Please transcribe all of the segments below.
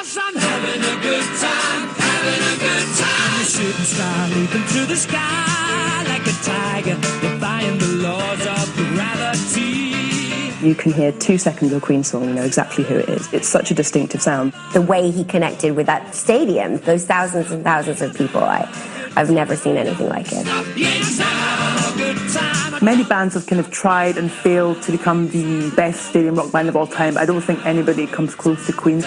son, having a good time, having a good time. I'm a shooting star leaping through the sky like a tiger, defying the laws of gravity. You can hear 2 seconds of a Queen song, you know exactly who it is. It's such a distinctive sound. The way he connected with that stadium, those thousands and thousands of people, I've never seen anything like it. Many bands have kind of tried and failed to become the best stadium rock band of all time. I don't think anybody comes close to Queen.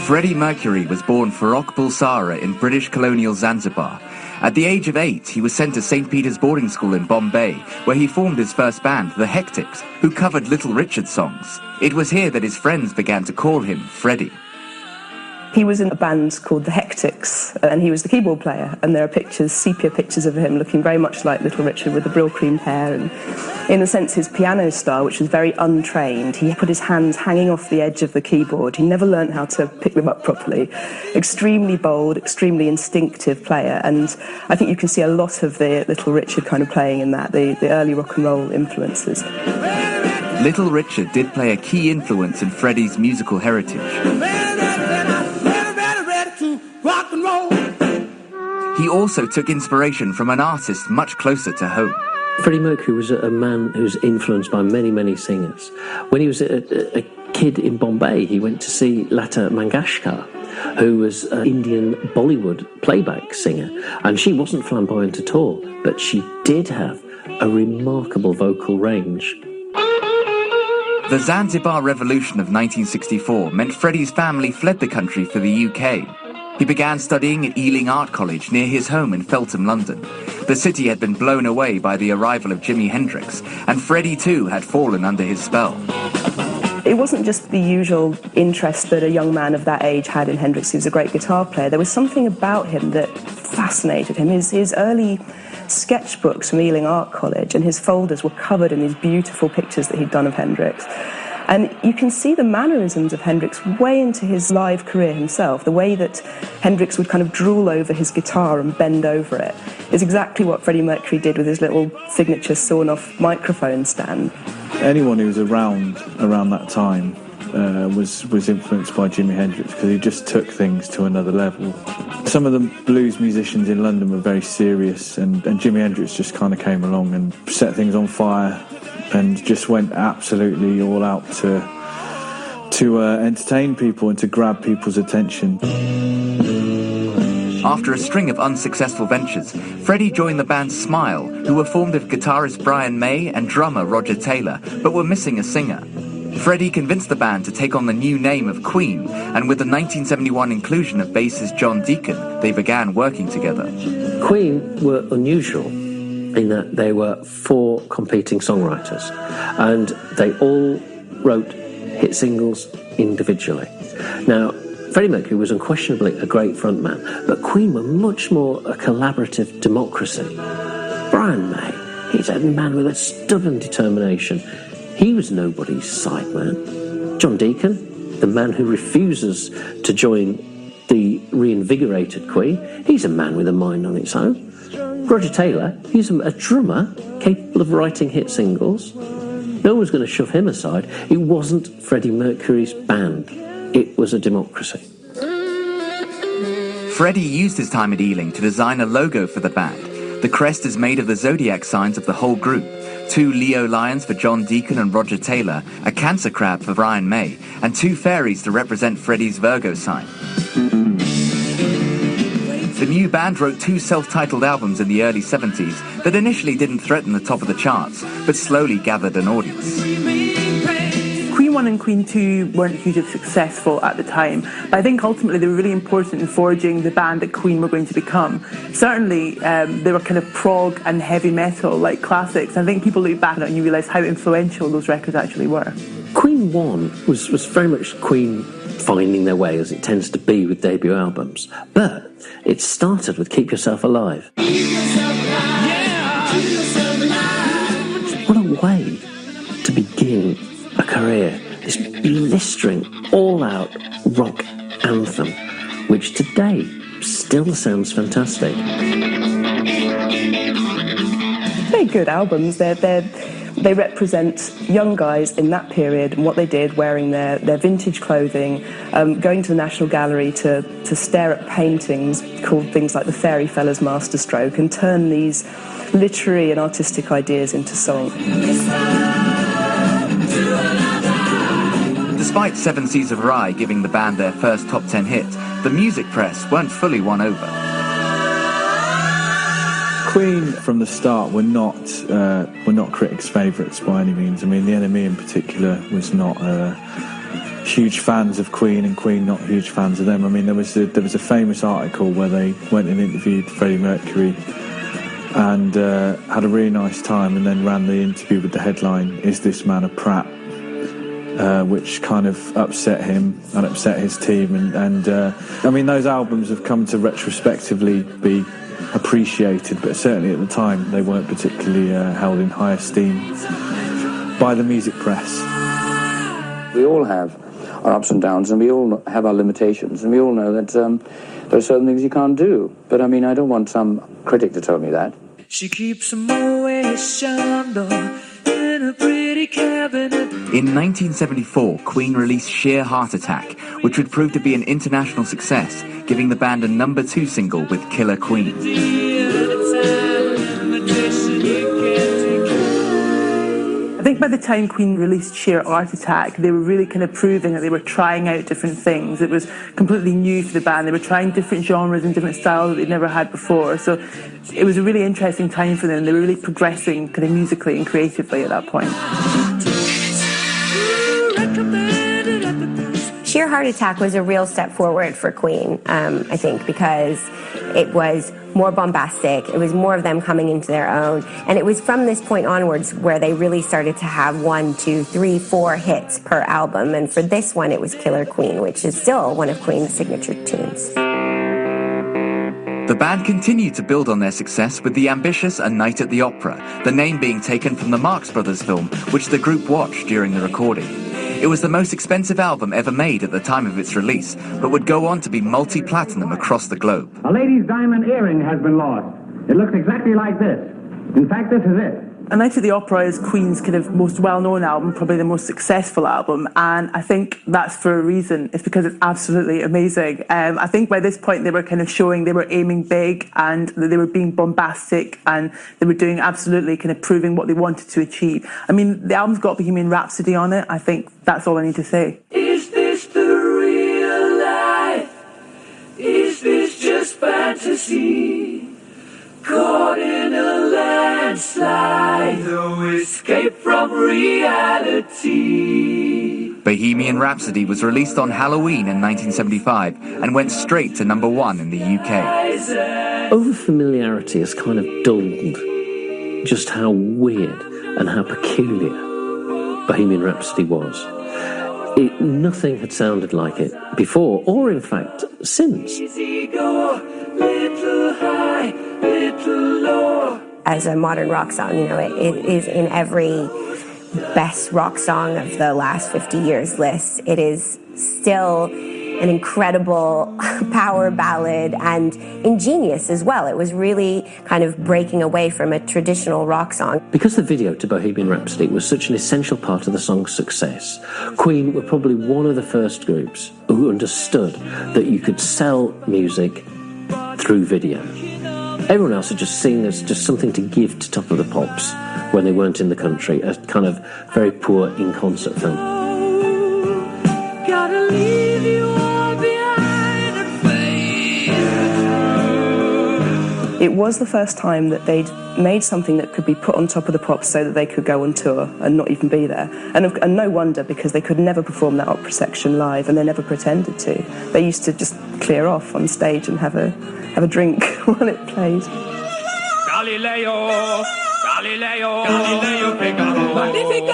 Freddie Mercury was born Farrokh Bulsara in British colonial Zanzibar. At the age of 8, he was sent to St. Peter's boarding school in Bombay, where he formed his first band, the Hectics, who covered Little Richard songs. It was here that his friends began to call him Freddie. He was in a band called the Hectics, and he was the keyboard player, and there are pictures, sepia pictures of him looking very much like Little Richard with the brill creamed hair, and in a sense his piano style, which was very untrained. He put his hands hanging off the edge of the keyboard. He never learned how to pick them up properly. Extremely bold, extremely instinctive player, and I think you can see a lot of the Little Richard kind of playing in that, the early rock and roll influences. Little Richard did play a key influence in Freddie's musical heritage. Rock and roll. He also took inspiration from an artist much closer to home. Freddie Mercury was a man who was influenced by many, many singers. When he was a kid in Bombay, he went to see Lata Mangeshkar, who was an Indian Bollywood playback singer. And she wasn't flamboyant at all, but she did have a remarkable vocal range. The Zanzibar Revolution of 1964 meant Freddie's family fled the country for the UK. He began studying at Ealing Art College near his home in Feltham, London. The city had been blown away by the arrival of Jimi Hendrix, and Freddie too had fallen under his spell. It wasn't just the usual interest that a young man of that age had in Hendrix. He was a great guitar player. There was something about him that fascinated him. His early sketchbooks from Ealing Art College and his folders were covered in these beautiful pictures that he'd done of Hendrix. And you can see the mannerisms of Hendrix way into his live career himself. The way that Hendrix would kind of drool over his guitar and bend over it is exactly what Freddie Mercury did with his little signature sawn-off microphone stand. Anyone who was around that time was influenced by Jimi Hendrix, because he just took things to another level. Some of the blues musicians in London were very serious, and Jimi Hendrix just kind of came along and set things on fire and just went absolutely all out to entertain people and to grab people's attention. After a string of unsuccessful ventures, Freddie joined the band Smile, who were formed of guitarist Brian May and drummer Roger Taylor, but were missing a singer. Freddie convinced the band to take on the new name of Queen, and with the 1971 inclusion of bassist John Deacon, they began working together. Queen were unusual in that they were 4 competing songwriters, and they all wrote hit singles individually. Now, Freddie Mercury was unquestionably a great frontman, but Queen were much more a collaborative democracy. Brian May, he's a man with a stubborn determination. He was nobody's sideman. John Deacon, the man who refuses to join the reinvigorated Queen, he's a man with a mind on its own. Roger Taylor, he's a drummer capable of writing hit singles. No one's going to shove him aside. It wasn't Freddie Mercury's band. It was a democracy. Freddie used his time at Ealing to design a logo for the band. The crest is made of the zodiac signs of the whole group. 2 Leo lions for John Deacon and Roger Taylor, a cancer crab for Brian May, and 2 fairies to represent Freddie's Virgo sign. The new band wrote 2 self-titled albums in the early 70s that initially didn't threaten the top of the charts, but slowly gathered an audience. Queen 1 and Queen 2 weren't hugely successful at the time, but I think ultimately they were really important in forging the band that Queen were going to become. Certainly, they were kind of prog and heavy metal, like classics. I think people look back on it and you realise how influential those records actually were. Queen 1 was very much Queen finding their way, as it tends to be with debut albums. But it started with Keep Yourself Alive. What a way to begin a career, this blistering, all-out rock anthem, which today still sounds fantastic. very good albums. They represent young guys in that period and what they did, wearing their vintage clothing, going to the National Gallery to stare at paintings called things like the Fairy Fella's Masterstroke and turn these literary and artistic ideas into song. Despite Seven Seas of Rhye giving the band their first top 10 hit, the music press weren't fully won over. Queen from the start were not critics' favourites by any means. I mean, the NME in particular was not huge fans of Queen, and Queen not huge fans of them. I mean, there was a famous article where they went and interviewed Freddie Mercury and had a really nice time, and then ran the interview with the headline, "Is this man a prat?" Which kind of upset him and upset his team. And I mean, those albums have come to retrospectively be appreciated, but certainly at the time they weren't particularly held in high esteem by the music press. We all have our ups and downs, and we all have our limitations, and we all know that there are certain things you can't do. But I mean, I don't want some critic to tell me that. She keeps them always shined in a pretty cabinet. In 1974, Queen released Sheer Heart Attack, which would prove to be an international success, giving the band a number 2 single with Killer Queen. I think by the time Queen released Sheer Heart Attack, they were really kind of proving that they were trying out different things. It was completely new for the band. They were trying different genres and different styles that they'd never had before. So it was a really interesting time for them. They were really progressing kind of musically and creatively at that point. Sheer Heart Attack was a real step forward for Queen, I think, because it was more bombastic. It was more of them coming into their own. And it was from this point onwards where they really started to have 1, 2, 3, 4 hits per album. And for this one, it was Killer Queen, which is still one of Queen's signature tunes. The band continued to build on their success with the ambitious A Night at the Opera, the name being taken from the Marx Brothers film, which the group watched during the recording. It was the most expensive album ever made at the time of its release, but would go on to be multi-platinum across the globe. A lady's diamond earring has been lost. It looks exactly like this. In fact, this is it. A Night at the Opera is Queen's kind of most well-known album, probably the most successful album, and I think that's for a reason. It's because it's absolutely amazing. I think by this point they were kind of showing they were aiming big, and they were being bombastic, and they were doing absolutely kind of proving what they wanted to achieve. I mean, the album's got Bohemian Rhapsody on it. I think that's all I need to say. Is this the real life? Is this just fantasy? Caught in a landslide, no escape from reality. Bohemian Rhapsody was released on Halloween in 1975 and went straight to number 1 in the UK. Overfamiliarity has kind of dulled just how weird and how peculiar Bohemian Rhapsody was. Nothing had sounded like it before, or in fact, since. Little high, little low. As a modern rock song, you know, it is in every best rock song of the last 50 years list. It is still an incredible power ballad and ingenious as well. It was really kind of breaking away from a traditional rock song. Because the video to Bohemian Rhapsody was such an essential part of the song's success, Queen were probably one of the first groups who understood that you could sell music through video. Everyone else had just seen as just something to give to Top of the Pops when they weren't in the country, a kind of very poor in-concert film. Gotta leave you all behind and fade. It was the first time that they'd made something that could be put on Top of the Pops so that they could go on tour and not even be there. And no wonder, because they could never perform that opera section live, and they never pretended to. They used to just clear off on stage and have a drink while it played. Galileo, Galileo, Galileo Figaro, Magnifico.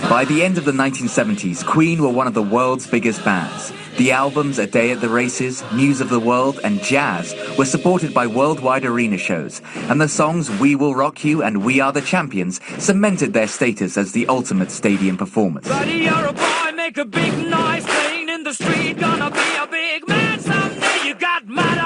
By the end of the 1970s, Queen were one of the world's biggest bands. The albums A Day at the Races, News of the World and Jazz were supported by worldwide arena shows, and the songs We Will Rock You and We Are the Champions cemented their status as the ultimate stadium performance. Buddy, you're a boy, make a big noise, playing in the street, gonna be a big man someday. You got mad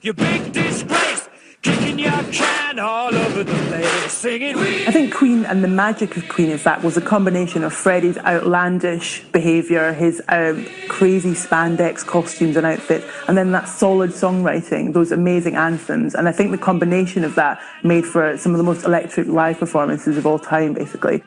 you big disgrace, kicking your can all over the place, singing we. I think Queen and the magic of Queen, in fact, was a combination of Freddie's outlandish behaviour, his crazy spandex costumes and outfits, and then that solid songwriting, those amazing anthems. And I think the combination of that made for some of the most electric live performances of all time, basically.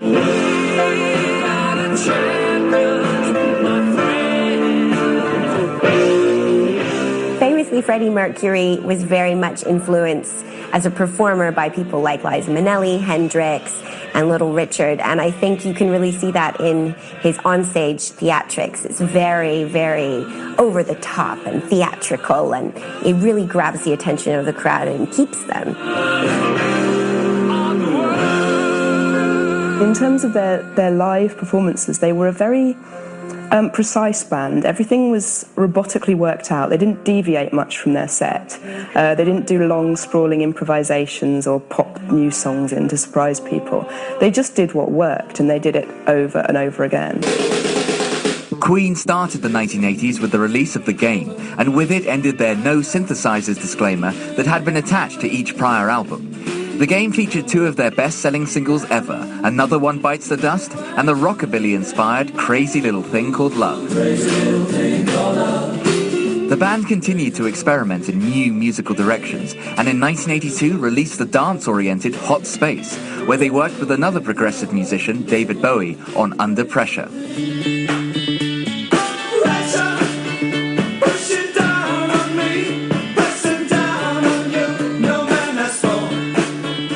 Famously, Freddie Mercury was very much influenced as a performer by people like Liza Minnelli, Hendrix, and Little Richard. And I think you can really see that in his onstage theatrics. It's very, very over the top and theatrical, and it really grabs the attention of the crowd and keeps them. In terms of their live performances, they were a very precise band. Everything was robotically worked out. They didn't deviate much from their set. They didn't do long, sprawling improvisations or pop new songs in to surprise people. They just did what worked, and they did it over and over again. Queen started the 1980s with the release of The Game, and with it ended their no synthesizers disclaimer that had been attached to each prior album. The Game featured two of their best-selling singles ever, Another One Bites the Dust and the rockabilly-inspired Crazy Little Thing Called Love. The band continued to experiment in new musical directions, and in 1982 released the dance-oriented Hot Space, where they worked with another progressive musician, David Bowie, on Under Pressure.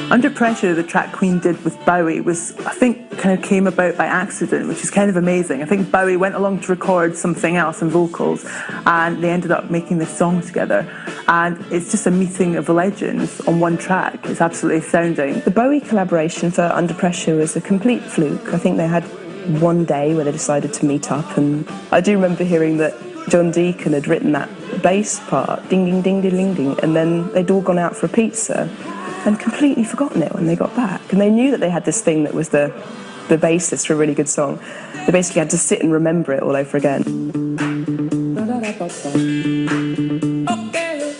Under Pressure, the track Queen did with Bowie, was, I think, kind of came about by accident, which is kind of amazing. I think Bowie went along to record something else in vocals, and they ended up making this song together. And it's just a meeting of the legends on one track. It's absolutely astounding. The Bowie collaboration for Under Pressure was a complete fluke. I think they had one day where they decided to meet up, and I do remember hearing that John Deacon had written that bass part, ding, ding, ding, ding, ding, ding, and then they'd all gone out for a pizza and completely forgotten it when they got back. And they knew that they had this thing that was the basis for a really good song. They basically had to sit and remember it all over again.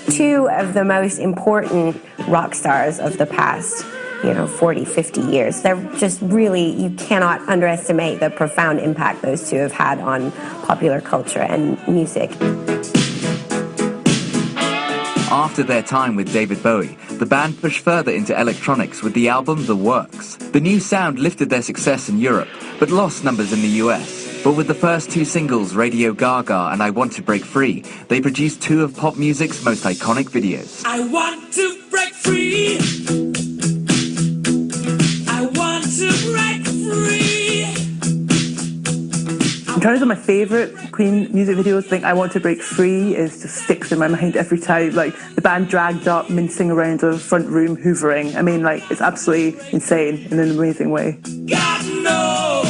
Two of the most important rock stars of the past, 40, 50 years. They're just really, you cannot underestimate the profound impact those two have had on popular culture and music. After their time with David Bowie, the band pushed further into electronics with the album The Works. The new sound lifted their success in Europe, but lost numbers in the US. But with the first two singles, Radio Gaga and I Want to Break Free, they produced two of pop music's most iconic videos. I want to break free. I want to break free. In terms of my favourite Queen music videos, I think I Want to Break Free just sticks in my mind every time. Like, the band dragged up, mincing around the front room, hoovering. I mean, it's absolutely insane in an amazing way. God knows,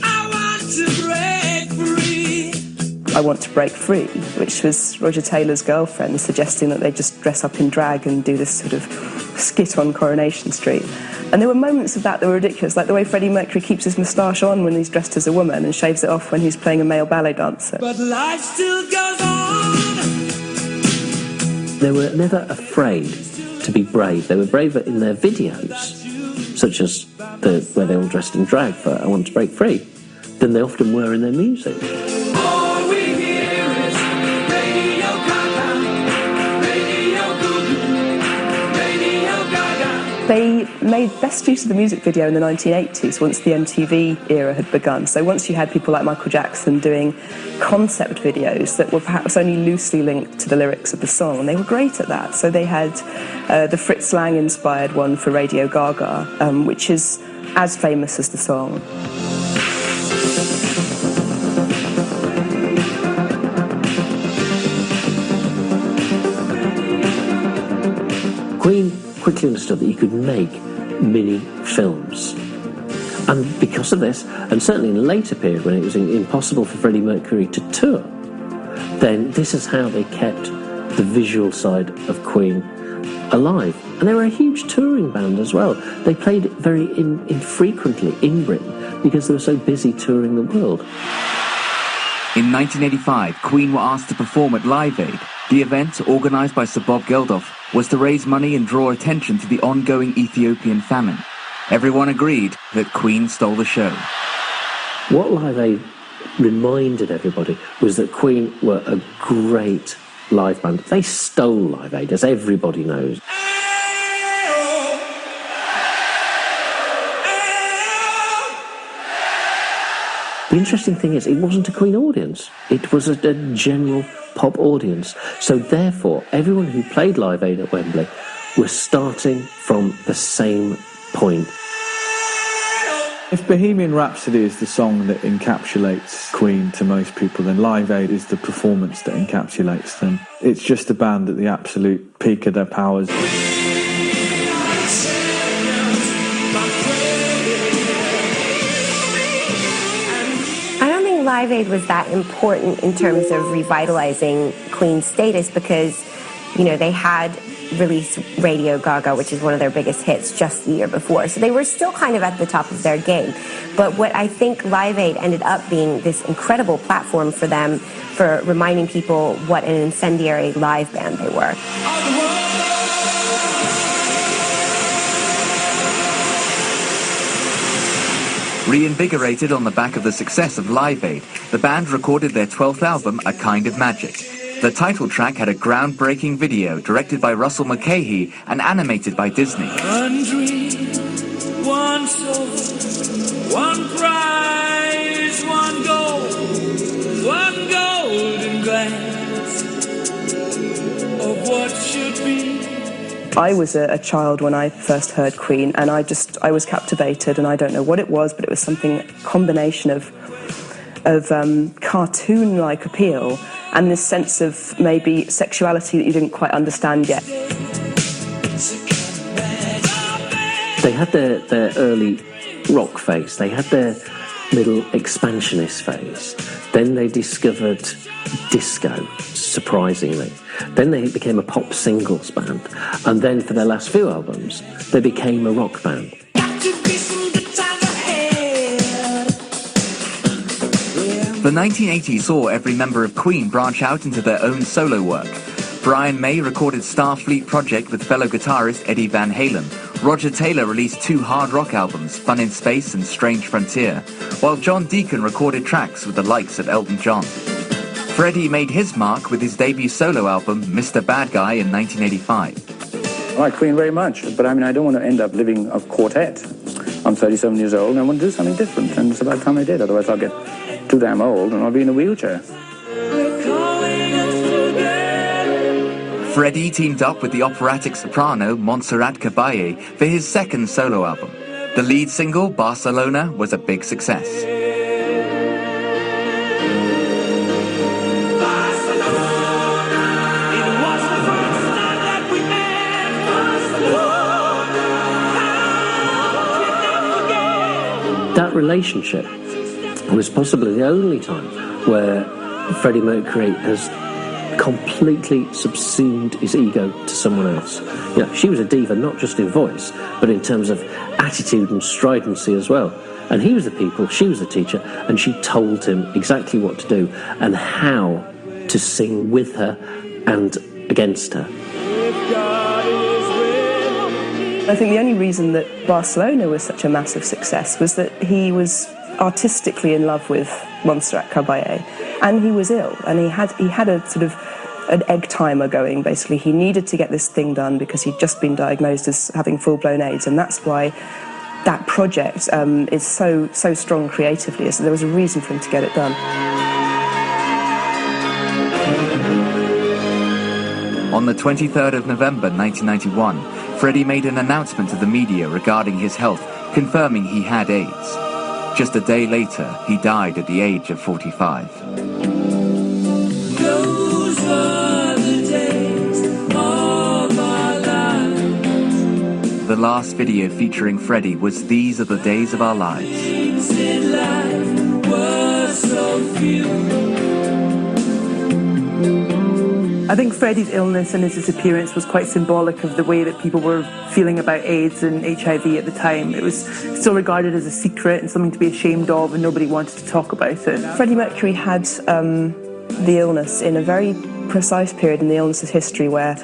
I want to break free. I Want to Break Free, which was Roger Taylor's girlfriend suggesting that they just dress up in drag and do this sort of skit on Coronation Street. And there were moments of that were ridiculous, like the way Freddie Mercury keeps his moustache on when he's dressed as a woman and shaves it off when he's playing a male ballet dancer. But life still goes on. They were never afraid to be brave. They were braver in their videos, such as where they all dressed in drag for I Want to Break Free, than they often were in their music. All we hear is Radio Gaga, Radio Goo-Goo, Radio Gaga. They made best use of the music video in the 1980s once the MTV era had begun. So once you had people like Michael Jackson doing concept videos that were perhaps only loosely linked to the lyrics of the song, and they were great at that. So they had the Fritz Lang-inspired one for Radio Gaga, which is as famous as the song. Queen quickly understood that you could make mini films. And because of this, and certainly in a later period when it was impossible for Freddie Mercury to tour, then this is how they kept the visual side of Queen alive. And they were a huge touring band as well. They played very infrequently in Britain because they were so busy touring the world. In 1985, Queen were asked to perform at Live Aid, The event, organised by Sir Bob Geldof, was to raise money and draw attention to the ongoing Ethiopian famine. Everyone agreed that Queen stole the show. What Live Aid reminded everybody was that Queen were a great live band. They stole Live Aid, as everybody knows. The interesting thing is, it wasn't a Queen audience. It was a general pop audience. So therefore, everyone who played Live Aid at Wembley was starting from the same point. If Bohemian Rhapsody is the song that encapsulates Queen to most people, then Live Aid is the performance that encapsulates them. It's just a band at the absolute peak of their powers. Live Aid was that important in terms of revitalizing Queen's status because, you know, they had released Radio Gaga, which is one of their biggest hits, just the year before. So they were still kind of at the top of their game. But what I think Live Aid ended up being this incredible platform for them for reminding people what an incendiary live band they were. Reinvigorated on the back of the success of Live Aid, the band recorded their 12th album, A Kind of Magic. The title track had a groundbreaking video directed by Russell Mulcahy and animated by Disney. One dream, one soul, one prize, one golden glance of what should be. I was a child when I first heard Queen, and I was captivated, and I don't know what it was, but it was something, a combination of cartoon-like appeal and this sense of maybe sexuality that you didn't quite understand yet. They had their early rock phase, they had their middle expansionist phase, then they discovered disco, surprisingly. Then they became a pop singles band, and then for their last few albums, they became a rock band. The 1980s saw every member of Queen branch out into their own solo work. Brian May recorded Starfleet Project with fellow guitarist Eddie Van Halen. Roger Taylor released 2 hard rock albums, Fun in Space and Strange Frontier, while John Deacon recorded tracks with the likes of Elton John. Freddie made his mark with his debut solo album, Mr. Bad Guy, in 1985. I like Queen very much, but I mean, I don't want to end up living a quartet. I'm 37 years old and I want to do something different, and it's about time I did, otherwise I'll get too damn old and I'll be in a wheelchair. Freddie teamed up with the operatic soprano Montserrat Caballé for his second solo album. The lead single, Barcelona, was a big success. That relationship was possibly the only time where Freddie Mercury has completely subsumed his ego to someone else. You know, she was a diva not just in voice, but in terms of attitude and stridency as well. And he was the pupil, she was the teacher, and she told him exactly what to do and how to sing with her and against her. I think the only reason that Barcelona was such a massive success was that he was artistically in love with Montserrat Caballé, and he was ill, and he had a sort of an egg timer going. Basically, he needed to get this thing done because he'd just been diagnosed as having full-blown AIDS, and that's why that project is so strong creatively. So there was a reason for him to get it done. On the 23rd of November 1991, Freddie made an announcement to the media regarding his health, confirming he had AIDS. Just a day later, he died at the age of 45. Those were the days of our lives. The last video featuring Freddie was These Are the Days of Our Lives. Things in life were so few. I think Freddie's illness and his disappearance was quite symbolic of the way that people were feeling about AIDS and HIV at the time. It was still regarded as a secret and something to be ashamed of, and nobody wanted to talk about it. Freddie Mercury had the illness in a very precise period in the illness's history where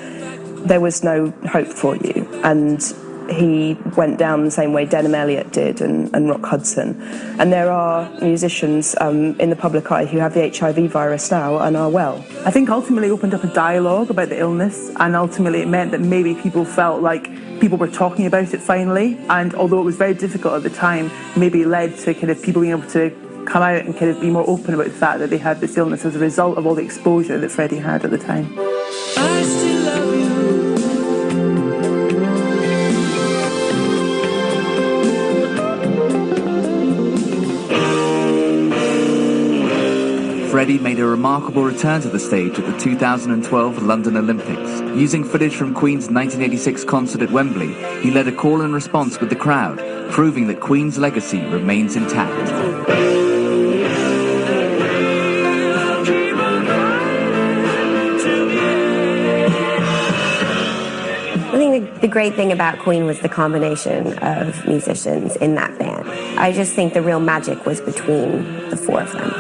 there was no hope for you, and he went down the same way Denham Elliott did and Rock Hudson. And there are musicians in the public eye who have the HIV virus now and are well. I think ultimately it opened up a dialogue about the illness, and ultimately it meant that maybe people felt like people were talking about it finally, and although it was very difficult at the time, maybe it led to kind of people being able to come out and kind of be more open about the fact that they had this illness as a result of all the exposure that Freddie had at the time. I still love you. Freddie made a remarkable return to the stage at the 2012 London Olympics. Using footage from Queen's 1986 concert at Wembley, he led a call and response with the crowd, proving that Queen's legacy remains intact. I think the great thing about Queen was the combination of musicians in that band. I just think the real magic was between the four of them.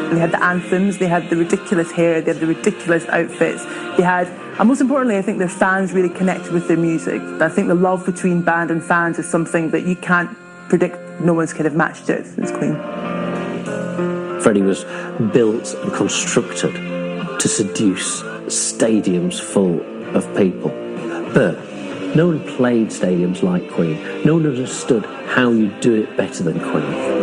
They had the anthems, they had the ridiculous hair, they had the ridiculous outfits, they had, and most importantly, I think their fans really connected with their music. I think the love between band and fans is something that you can't predict. No one's kind of matched it since Queen. Freddie was built and constructed to seduce stadiums full of people. But no one played stadiums like Queen. No one understood how you do it better than Queen.